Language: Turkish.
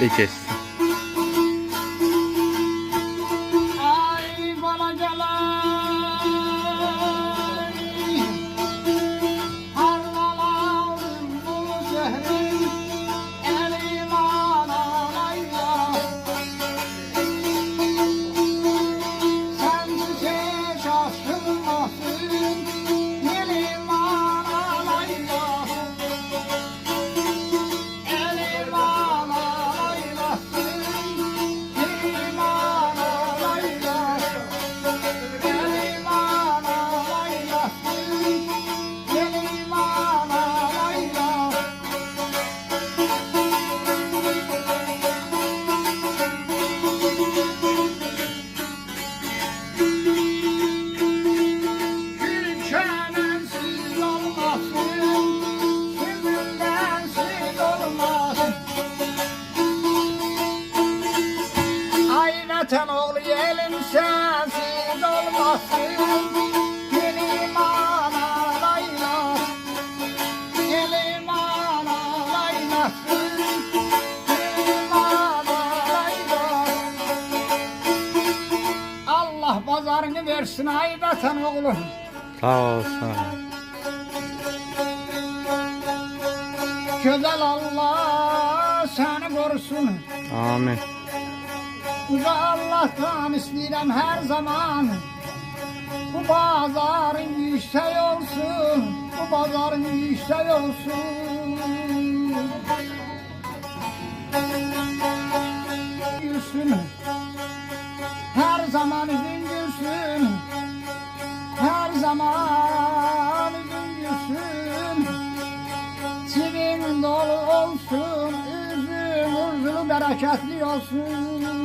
bereketli geçsin. Ay bana gelen harmalarım bu zehrin elim analayla. Sensize şaşılmasın elim analayla. Elim analaylasın elim analayla. Elim analaylasın elim analayla. Gül çemensiz olmasın, sümbüldensiz olmasın. Ay vatan oğlu elim sensiz olmasın. Elim analayla, elim analaylasın, elim analayla. Allah pazarını versin ay vatan oğlu. Sağ olsun. Güzel Allah seni korusun. Amin. Uca Allah'tan istəyirəm her zaman. Bu pazarın yüksek olsun. Bu pazarın yüksek olsun. Gülsün. Her zaman üzün gülsün. Her zaman üzün gülsün. Çivin dolu olsun. Üzün uzun bereketli olsun.